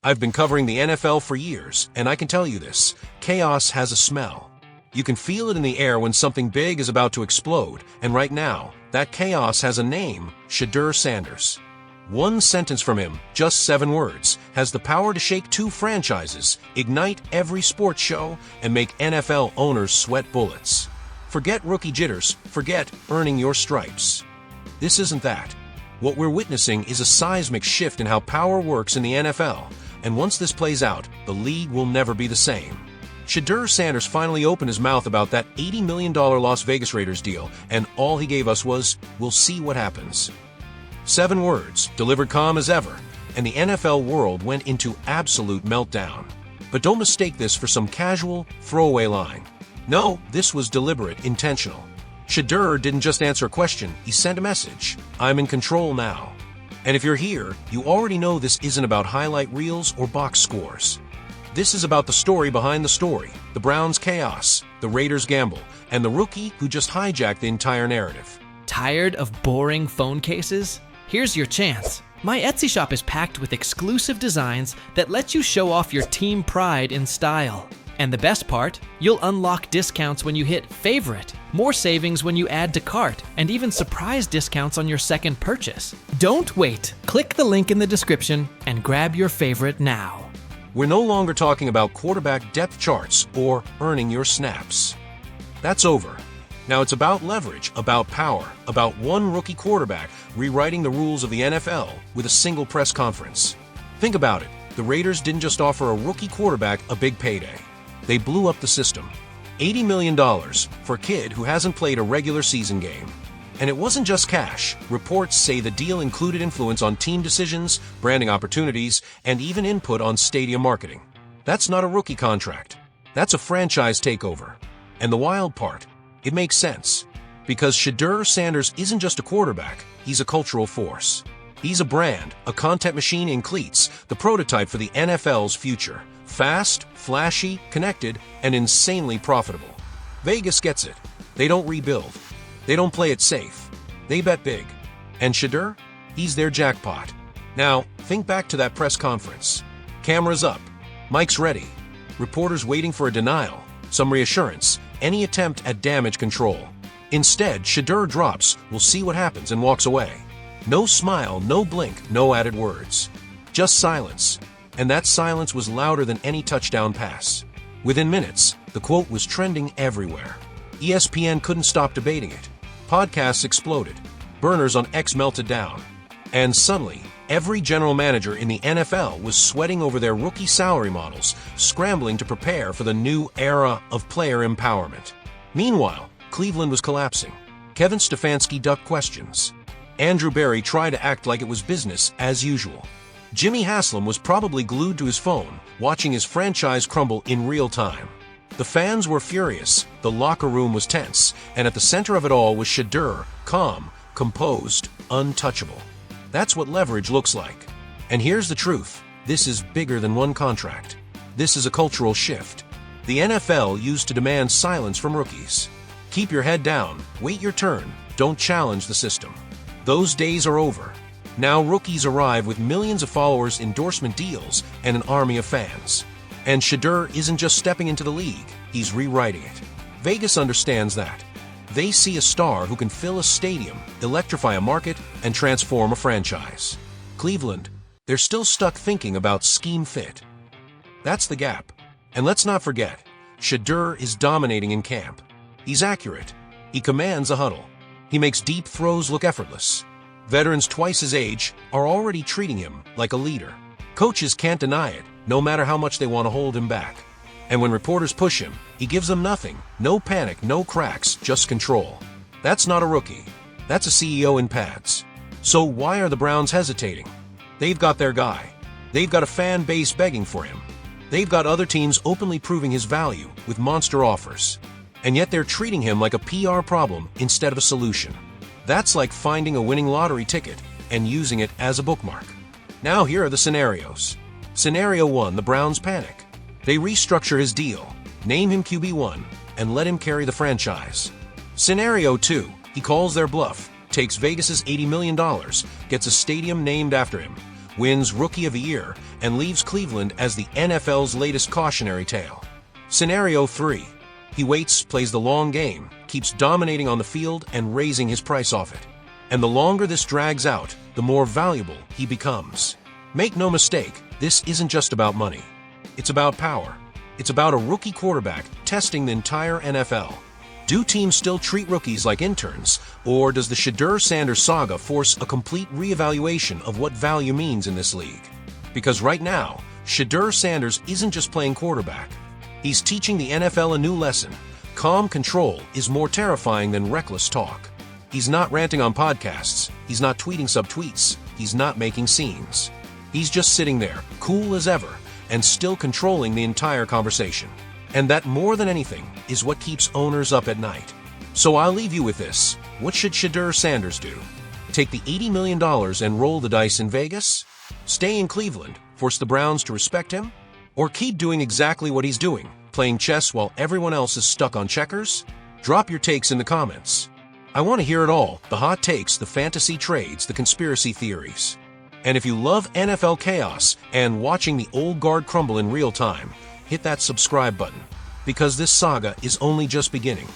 I've been covering the NFL for years, and I can tell you this: chaos has a smell. You can feel it in the air when something big is about to explode, and right now, that chaos has a name: Shedeur Sanders. One sentence from him, just 7 words, has the power to shake 2 franchises, ignite every sports show, and make NFL owners sweat bullets. Forget rookie jitters, forget earning your stripes. This isn't that. What we're witnessing is a seismic shift in how power works in the NFL, and once this plays out, the league will never be the same. Shedeur Sanders finally opened his mouth about that $80 million Las Vegas Raiders deal, and all he gave us was, "We'll see what happens." 7 words, delivered calm as ever, and the NFL world went into absolute meltdown. But don't mistake this for some casual, throwaway line. No, this was deliberate, intentional. Shedeur didn't just answer a question, he sent a message: "I'm in control now." And if you're here, you already know this isn't about highlight reels or box scores. This is about the story behind the story, the Browns' chaos, the Raiders' gamble, and the rookie who just hijacked the entire narrative. Tired of boring phone cases? Here's your chance. My Etsy shop is packed with exclusive designs that let you show off your team pride in style. And the best part, you'll unlock discounts when you hit favorite, more savings when you add to cart, and even surprise discounts on your second purchase. Don't wait. Click the link in the description and grab your favorite now. We're no longer talking about quarterback depth charts or earning your snaps. That's over. Now it's about leverage, about power, about one rookie quarterback rewriting the rules of the NFL with a single press conference. Think about it. The Raiders didn't just offer a rookie quarterback a big payday. They blew up the system. $80 million for a kid who hasn't played a regular season game. And it wasn't just cash. Reports say the deal included influence on team decisions, branding opportunities, and even input on stadium marketing. That's not a rookie contract. That's a franchise takeover. And the wild part, it makes sense. Because Shedeur Sanders isn't just a quarterback, he's a cultural force. He's a brand, a content machine in cleats, the prototype for the NFL's future. Fast, flashy, connected, and insanely profitable. Vegas gets it. They don't rebuild. They don't play it safe. They bet big. And Shedeur? He's their jackpot. Now, think back to that press conference. Cameras up. Mic's ready. Reporters waiting for a denial, some reassurance, any attempt at damage control. Instead, Shedeur drops, "We'll see what happens," and walks away. No smile, no blink, no added words. Just silence. And that silence was louder than any touchdown pass. Within minutes, the quote was trending everywhere. ESPN couldn't stop debating it. Podcasts exploded. Burners on X melted down. And suddenly, every general manager in the NFL was sweating over their rookie salary models, scrambling to prepare for the new era of player empowerment. Meanwhile, Cleveland was collapsing. Kevin Stefanski ducked questions. Andrew Berry tried to act like it was business as usual. Jimmy Haslam was probably glued to his phone, watching his franchise crumble in real time. The fans were furious, the locker room was tense, and at the center of it all was Shedeur, calm, composed, untouchable. That's what leverage looks like. And here's the truth: this is bigger than one contract. This is a cultural shift. The NFL used to demand silence from rookies. Keep your head down, wait your turn, don't challenge the system. Those days are over. Now rookies arrive with millions of followers, endorsement deals, and an army of fans. And Shedeur isn't just stepping into the league, he's rewriting it. Vegas understands that. They see a star who can fill a stadium, electrify a market, and transform a franchise. Cleveland, they're still stuck thinking about scheme fit. That's the gap. And let's not forget, Shedeur is dominating in camp. He's accurate. He commands a huddle. He makes deep throws look effortless. Veterans twice his age are already treating him like a leader. Coaches can't deny it, no matter how much they want to hold him back. And when reporters push him, he gives them nothing. No panic, no cracks, just control. That's not a rookie. That's a CEO in pads. So why are the Browns hesitating? They've got their guy. They've got a fan base begging for him. They've got other teams openly proving his value with monster offers. And yet they're treating him like a PR problem instead of a solution. That's like finding a winning lottery ticket and using it as a bookmark. Now here are the scenarios. Scenario 1, the Browns panic. They restructure his deal, name him QB1, and let him carry the franchise. Scenario 2, he calls their bluff, takes Vegas's $80 million, gets a stadium named after him, wins Rookie of the Year, and leaves Cleveland as the NFL's latest cautionary tale. Scenario 3. He waits, plays the long game, keeps dominating on the field and raising his price off it. And the longer this drags out, the more valuable he becomes. Make no mistake, this isn't just about money. It's about power. It's about a rookie quarterback testing the entire NFL. Do teams still treat rookies like interns, or does the Shedeur Sanders saga force a complete reevaluation of what value means in this league? Because right now, Shedeur Sanders isn't just playing quarterback. He's teaching the NFL a new lesson. Calm control is more terrifying than reckless talk. He's not ranting on podcasts. He's not tweeting sub-tweets. He's not making scenes. He's just sitting there, cool as ever, and still controlling the entire conversation. And that, more than anything, is what keeps owners up at night. So I'll leave you with this. What should Shedeur Sanders do? Take the $80 million and roll the dice in Vegas? Stay in Cleveland, force the Browns to respect him? Or keep doing exactly what he's doing, playing chess while everyone else is stuck on checkers? Drop your takes in the comments. I want to hear it all, the hot takes, the fantasy trades, the conspiracy theories. And if you love NFL chaos and watching the old guard crumble in real time, hit that subscribe button, because this saga is only just beginning.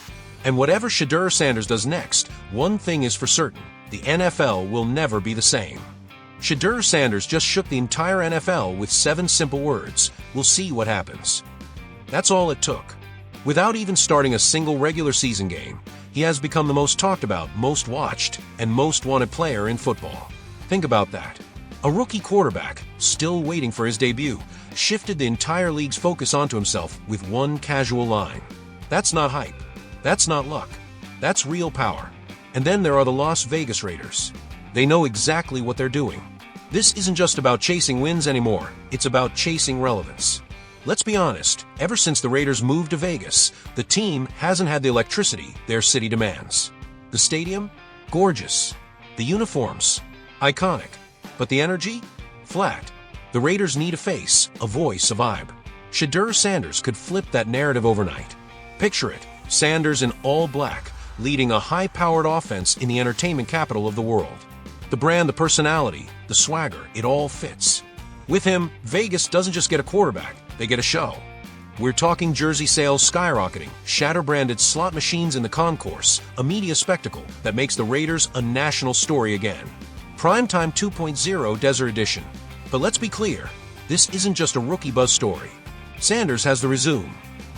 And whatever Shedeur Sanders does next, one thing is for certain: the NFL will never be the same. Shedeur Sanders just shook the entire NFL with 7 simple words: "We'll see what happens." That's all it took. Without even starting a single regular season game, he has become the most talked about, most watched, and most wanted player in football. Think about that. A rookie quarterback, still waiting for his debut, shifted the entire league's focus onto himself with one casual line. That's not hype. That's not luck. That's real power. And then there are the Las Vegas Raiders. They know exactly what they're doing. This isn't just about chasing wins anymore. It's about chasing relevance. Let's be honest, ever since the Raiders moved to Vegas, the team hasn't had the electricity their city demands. The stadium? Gorgeous. The uniforms? Iconic. But the energy? Flat. The Raiders need a face, a voice, a vibe. Shedeur Sanders could flip that narrative overnight. Picture it, Sanders in all black, leading a high-powered offense in the entertainment capital of the world. The brand, the personality, the swagger, it all fits. With him, Vegas doesn't just get a quarterback, they get a show. We're talking jersey sales skyrocketing, Shatter-branded slot machines in the concourse, a media spectacle that makes the Raiders a national story again. Primetime 2.0 Desert Edition. But let's be clear, this isn't just a rookie buzz story. Sanders has the resume.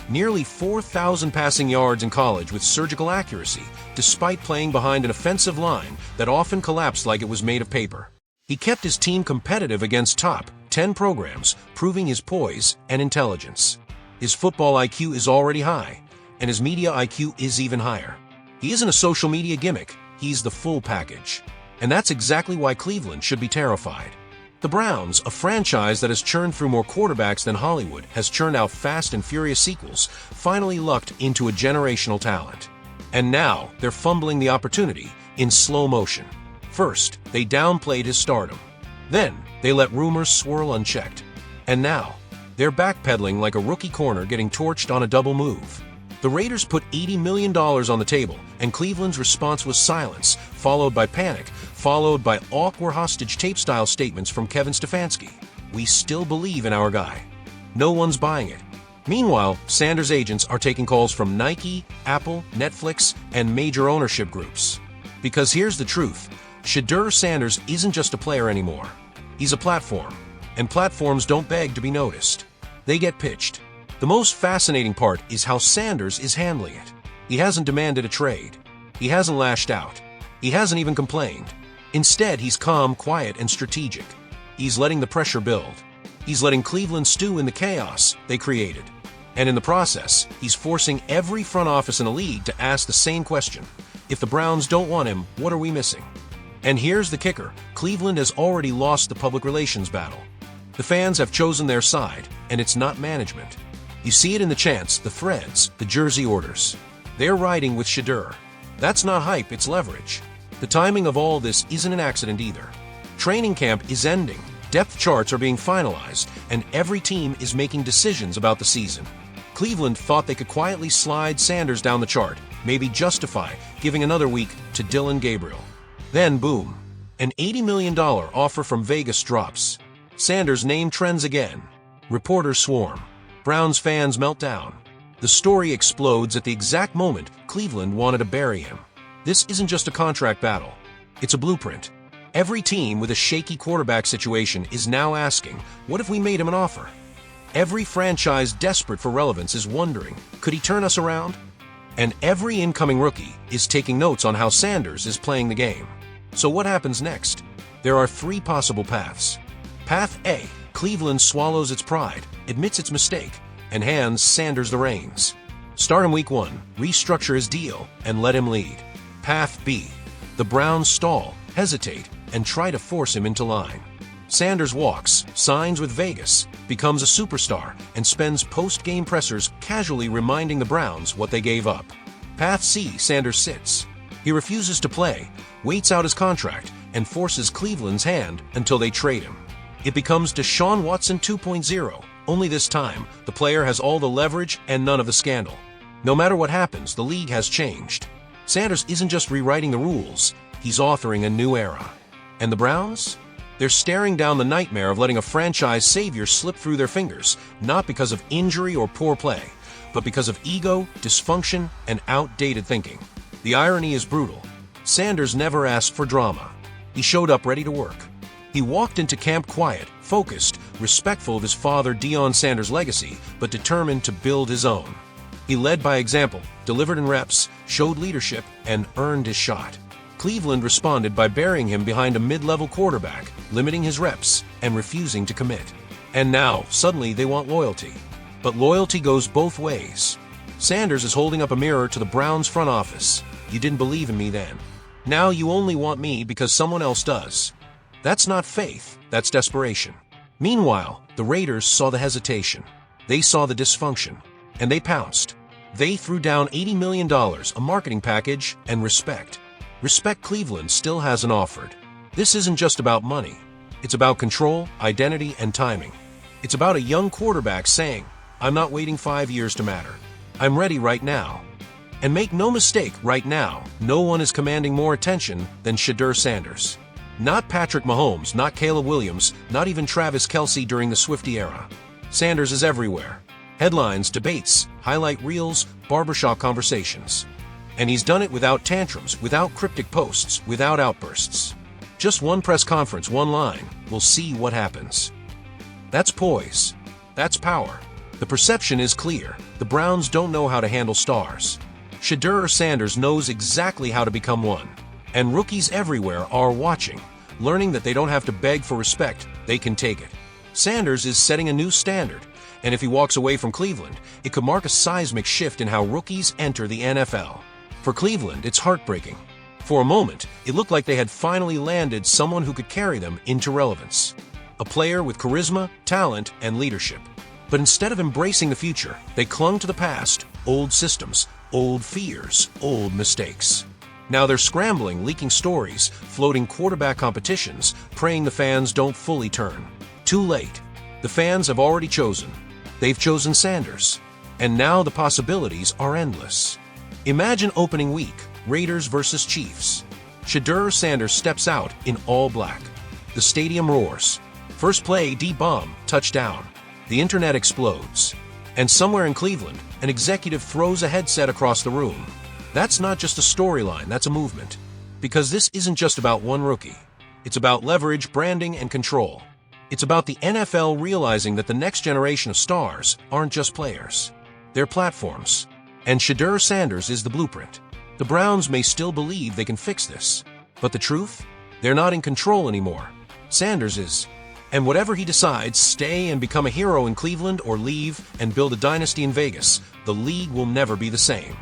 Nearly 4,000 passing yards in college with surgical accuracy, despite playing behind an offensive line that often collapsed like it was made of paper. He kept his team competitive against top 10 programs, proving his poise and intelligence. His football IQ is already high, and his media IQ is even higher. He isn't a social media gimmick, he's the full package. And that's exactly why Cleveland should be terrified. The Browns, a franchise that has churned through more quarterbacks than Hollywood, has churned out fast and furious sequels, finally lucked into a generational talent. And now, they're fumbling the opportunity in slow motion. First, they downplayed his stardom. Then, they let rumors swirl unchecked. And now, they're backpedaling like a rookie corner getting torched on a double move. The Raiders put $80 million on the table, and Cleveland's response was silence, followed by panic, followed by awkward hostage tape-style statements from Kevin Stefanski. "We still believe in our guy." No one's buying it. Meanwhile, Sanders' agents are taking calls from Nike, Apple, Netflix, and major ownership groups. Because here's the truth, Shedeur Sanders isn't just a player anymore. He's a platform, and platforms don't beg to be noticed. They get pitched. The most fascinating part is how Sanders is handling it. He hasn't demanded a trade. He hasn't lashed out. He hasn't even complained. Instead, he's calm, quiet, and strategic. He's letting the pressure build. He's letting Cleveland stew in the chaos they created. And in the process, he's forcing every front office in the league to ask the same question. If the Browns don't want him, what are we missing? And here's the kicker. Cleveland has already lost the public relations battle. The fans have chosen their side, and it's not management. You see it in the chants, the threads, the jersey orders. They're riding with Shedeur. That's not hype, it's leverage. The timing of all this isn't an accident either. Training camp is ending, depth charts are being finalized, and every team is making decisions about the season. Cleveland thought they could quietly slide Sanders down the chart, maybe justify giving another week to Dylan Gabriel. Then boom. An $80 million offer from Vegas drops. Sanders' name trends again. Reporters swarm. Browns fans melt down. The story explodes at the exact moment Cleveland wanted to bury him. This isn't just a contract battle. It's a blueprint. Every team with a shaky quarterback situation is now asking, what if we made him an offer? Every franchise desperate for relevance is wondering, could he turn us around? And every incoming rookie is taking notes on how Sanders is playing the game. So what happens next? There are three possible paths. Path A, Cleveland swallows its pride, admits its mistake, and hands Sanders the reins. Start him week 1, restructure his deal, and let him lead. Path B, the Browns stall, hesitate, and try to force him into line. Sanders walks, signs with Vegas, becomes a superstar, and spends post-game pressers casually reminding the Browns what they gave up. Path C, Sanders sits. He refuses to play, waits out his contract, and forces Cleveland's hand until they trade him. It becomes Deshaun Watson 2.0, only this time, the player has all the leverage and none of the scandal. No matter what happens, the league has changed. Sanders isn't just rewriting the rules, he's authoring a new era. And the Browns? They're staring down the nightmare of letting a franchise savior slip through their fingers, not because of injury or poor play, but because of ego, dysfunction, and outdated thinking. The irony is brutal. Sanders never asked for drama. He showed up ready to work. He walked into camp quiet, focused, respectful of his father Deion Sanders' legacy, but determined to build his own. He led by example, delivered in reps, showed leadership, and earned his shot. Cleveland responded by burying him behind a mid-level quarterback, limiting his reps, and refusing to commit. And now, suddenly, they want loyalty. But loyalty goes both ways. Sanders is holding up a mirror to the Browns front office. You didn't believe in me then. Now you only want me because someone else does. That's not faith, that's desperation. Meanwhile, the Raiders saw the hesitation. They saw the dysfunction. And they pounced. They threw down $80 million, a marketing package, and respect. Respect Cleveland still hasn't offered. This isn't just about money. It's about control, identity, and timing. It's about a young quarterback saying, I'm not waiting 5 years to matter. I'm ready right now. And make no mistake, right now, no one is commanding more attention than Shedeur Sanders. Not Patrick Mahomes, not Caleb Williams, not even Travis Kelce during the Swiftie era. Sanders is everywhere. Headlines, debates, highlight reels, barbershop conversations. And he's done it without tantrums, without cryptic posts, without outbursts. Just one press conference, one line. We'll see what happens. That's poise. That's power. The perception is clear. The Browns don't know how to handle stars. Shedeur Sanders knows exactly how to become one. And rookies everywhere are watching, learning that they don't have to beg for respect, they can take it. Sanders is setting a new standard, and if he walks away from Cleveland, it could mark a seismic shift in how rookies enter the NFL. For Cleveland, it's heartbreaking. For a moment, it looked like they had finally landed someone who could carry them into relevance. A player with charisma, talent, and leadership. But instead of embracing the future, they clung to the past, old systems, old fears, old mistakes. Now they're scrambling, leaking stories, floating quarterback competitions, praying the fans don't fully turn. Too late. The fans have already chosen. They've chosen Sanders. And now the possibilities are endless. Imagine opening week, Raiders versus Chiefs. Shedeur Sanders steps out in all black. The stadium roars. First play, deep bomb, touchdown. The internet explodes. And somewhere in Cleveland, an executive throws a headset across the room. That's not just a storyline, that's a movement. Because this isn't just about one rookie. It's about leverage, branding, and control. It's about the NFL realizing that the next generation of stars aren't just players. They're platforms. And Shedeur Sanders is the blueprint. The Browns may still believe they can fix this. But the truth? They're not in control anymore. Sanders is. And whatever he decides, stay and become a hero in Cleveland or leave and build a dynasty in Vegas, the league will never be the same.